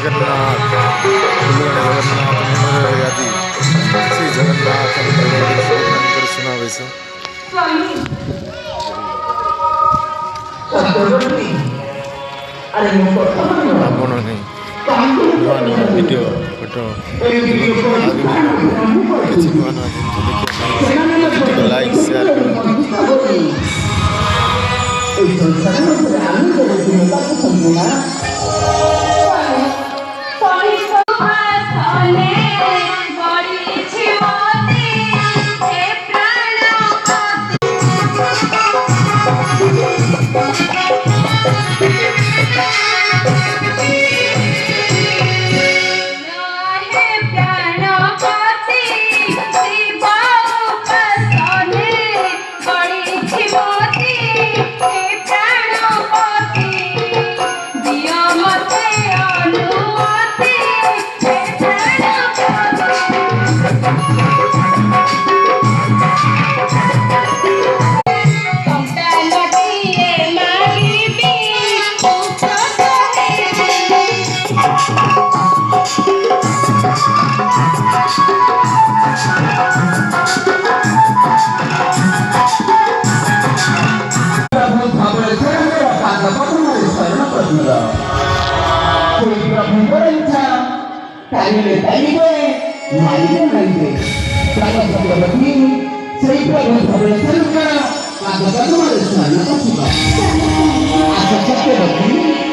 जगन्नाथ जगन्नाथ आदि श्री जगन्नाथ सुनावेश ଆପଣ नहीं ନୂଆ ନୂଆ ଭିଡ଼ିଓ ଫଟୋ କିଛି ନୂଆ ନୂଆ ଜିନିଷ ଦେଖିବା ପାଇଁ ଲାଇକ୍ ସେୟାର Saya